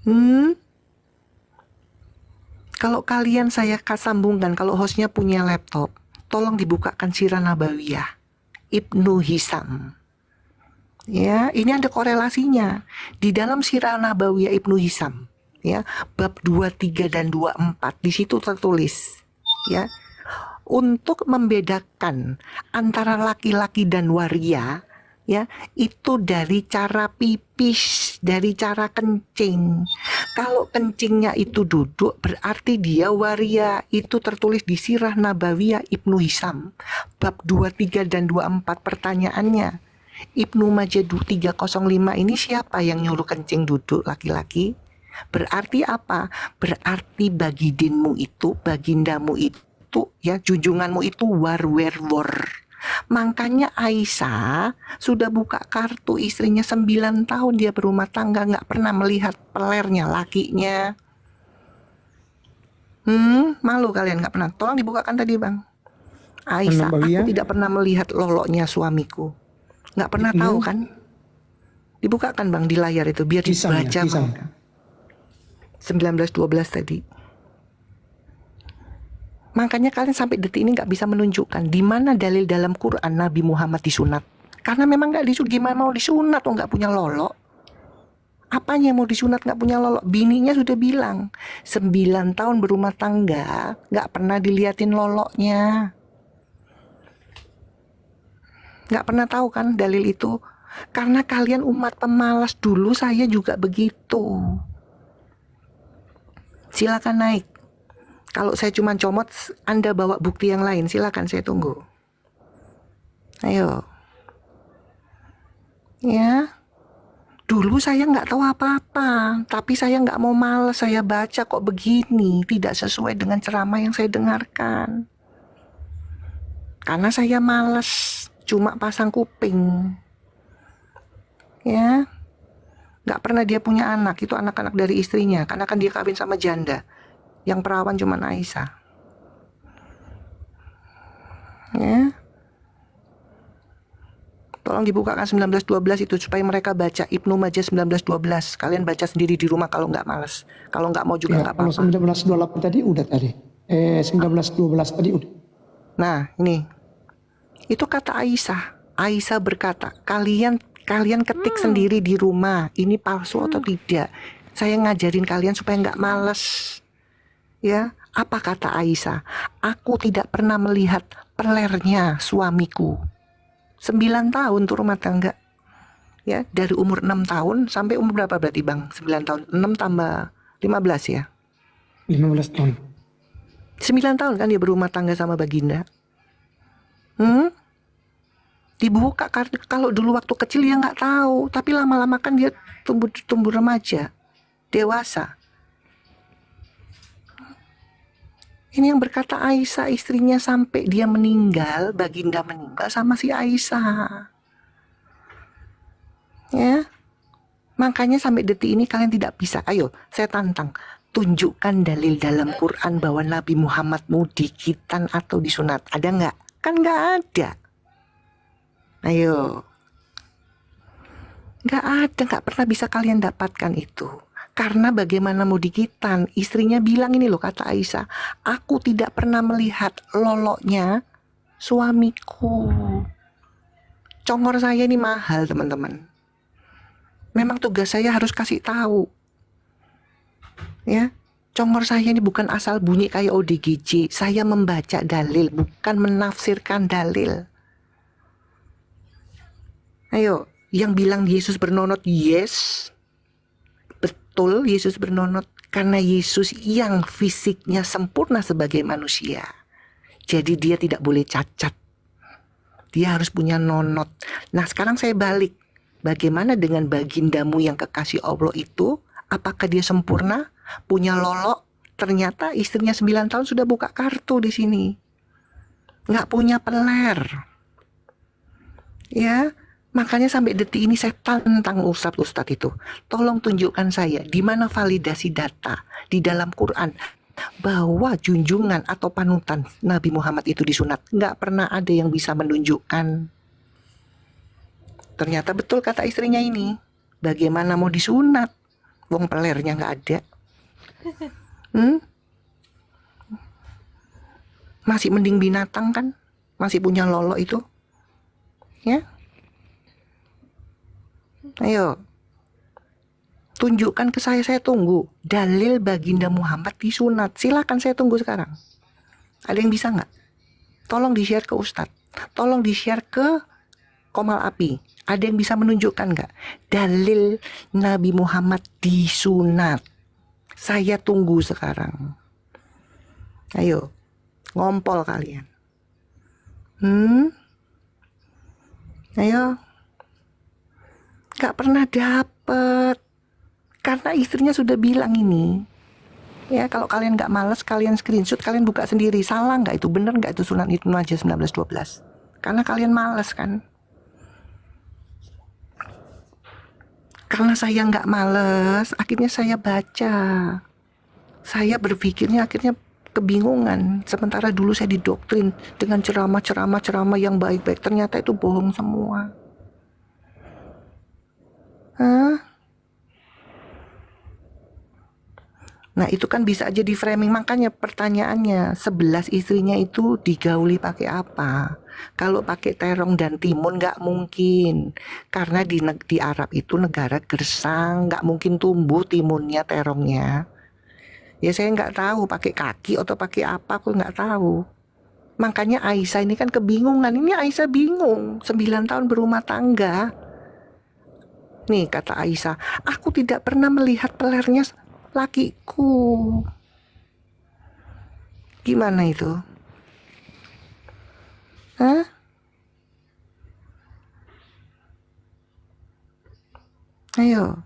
Hmm, kalau kalian saya sambungkan, kalau hostnya punya laptop, tolong dibukakan Sirah Nabawiyah Ibnu Hisam. Ya, ini ada korelasinya. Di dalam Sirah Nabawiyah Ibnu Hisam, ya, bab 23 dan 24 di situ tertulis, ya, untuk membedakan antara laki-laki dan waria, ya, itu dari cara pipis, dari cara kencing. Kalau kencingnya itu duduk, berarti dia waria. Itu tertulis di Sirah Nabawiyah Ibnu Hisam bab 23 dan 24. Pertanyaannya, Ibnu Majah 305 ini siapa yang nyuruh kencing duduk laki-laki? Berarti apa? Berarti bagindamu itu, ya, junjunganmu itu warwerwor. Makanya Aisyah sudah buka kartu istrinya 9 tahun dia berumah tangga, nggak pernah melihat pelernya lakinya. Malu kalian nggak pernah? Tolong dibukakan tadi bang. Aisyah, aku Nabawiyah tidak pernah melihat loloknya suamiku. Nggak pernah Ibnu tahu kan? Dibukakan bang di layar itu biar Hisam ya, dibaca Hisam. bang. 1912 tadi. Makanya kalian sampai detik ini nggak bisa menunjukkan di mana dalil dalam Quran Nabi Muhammad disunat. Karena memang nggak disunat. Gimana mau disunat? Oh nggak punya lolok. Apanya mau disunat nggak punya lolok? Bininya sudah bilang 9 tahun berumah tangga nggak pernah diliatin loloknya. Nggak pernah tahu kan dalil itu. Karena kalian umat pemalas, dulu saya juga begitu. Silakan naik. Kalau saya cuma comot, Anda bawa bukti yang lain, silakan saya tunggu. Ayo. Ya. Dulu saya nggak tahu apa-apa, tapi saya nggak mau males, saya baca kok begini, tidak sesuai dengan ceramah yang saya dengarkan. Karena saya males, cuma pasang kuping. Ya. Nggak pernah dia punya anak, itu anak-anak dari istrinya, karena kan dia kawin sama janda. Yang perawan cuma Aisyah. Ya. Tolong dibukakan 1912 itu supaya mereka baca Ibnu Majah 1912. Kalian baca sendiri di rumah kalau nggak males. Kalau nggak mau juga Ya, nggak kalau apa-apa. 1928 tadi udah tadi. 1912 tadi udah. Nah, ini. Itu kata Aisyah. Aisyah berkata, kalian ketik sendiri di rumah. Ini palsu atau tidak. Saya ngajarin kalian supaya nggak males. Ya, apa kata Aisyah? Aku tidak pernah melihat pelernya suamiku. 9 tahun tuh rumah tangga. Ya, dari umur 6 tahun sampai umur berapa berarti bang? 9 tahun. 6 tambah 15 ya. 15 tahun. 9 tahun kan dia berumah tangga sama baginda. Dibuka karena kalau dulu waktu kecil dia nggak tahu, tapi lama-lama kan dia tumbuh remaja, dewasa. Ini yang berkata Aisyah istrinya sampai dia meninggal, baginda meninggal sama si Aisyah. Ya. Makanya sampai detik ini kalian tidak bisa. Ayo, saya tantang. Tunjukkan dalil dalam Quran bahwa Nabi Muhammad mau dikitan atau disunat. Ada nggak? Kan nggak ada. Ayo. Nggak ada, nggak pernah bisa kalian dapatkan itu. Karena bagaimana mau dikitan? Istrinya bilang ini loh, kata Aisyah, aku tidak pernah melihat loloknya suamiku. Congor saya ini mahal teman-teman. Memang tugas saya harus kasih tahu. Ya, congor saya ini bukan asal bunyi kayak ODGJ. Saya membaca dalil, bukan menafsirkan dalil. Ayo, yang bilang Yesus bernonot, yes. Betul, Yesus bernonot. Karena Yesus yang fisiknya sempurna sebagai manusia. Jadi dia tidak boleh cacat. Dia harus punya nonot. Nah, sekarang saya balik. Bagaimana dengan bagindamu yang kekasih Allah itu? Apakah dia sempurna? Punya lolok? Ternyata istrinya 9 tahun sudah buka kartu di sini. Nggak punya peler. Ya, makanya sampai detik ini saya tantang ustadz itu. Tolong tunjukkan saya di mana validasi data di dalam Quran bahwa junjungan atau panutan Nabi Muhammad itu disunat. Nggak pernah ada yang bisa menunjukkan. Ternyata betul kata istrinya ini. Bagaimana mau disunat? Wong pelernya nggak ada. Hmm? Masih mending binatang kan? Masih punya lolo itu. Ya, ayo. Tunjukkan ke saya tunggu. Dalil baginda Muhammad disunat. Silakan saya tunggu sekarang. Ada yang bisa nggak? Tolong di-share ke Ustadz. Tolong di-share ke Komal Api. Ada yang bisa menunjukkan nggak? Dalil Nabi Muhammad disunat. Saya tunggu sekarang. Ayo, ngompol kalian. Ayo. Nggak pernah dapet. Karena istrinya sudah bilang ini. Ya, kalau kalian nggak males, kalian screenshot, kalian buka sendiri. Salah nggak itu? Bener nggak itu sunat Ibnu Majah 1912? Karena kalian males kan? Karena saya nggak males, akhirnya saya baca. Saya berpikirnya akhirnya kebingungan. Sementara dulu saya didoktrin dengan ceramah yang baik-baik. Ternyata itu bohong semua. Hah? Nah itu kan bisa aja di framing. Makanya pertanyaannya 11 istrinya itu digauli pakai apa? Kalau pakai terong dan timun nggak mungkin. Karena di Arab itu negara gersang. Nggak mungkin tumbuh timunnya, terongnya. Ya saya nggak tahu pakai kaki atau pakai apa, aku nggak tahu. Makanya Aisyah ini kan kebingungan. Ini Aisyah bingung. 9 tahun berumah tangga. Nih kata Aisyah, aku tidak pernah melihat pelernya lakiku. Gimana itu? Hah? Ayo.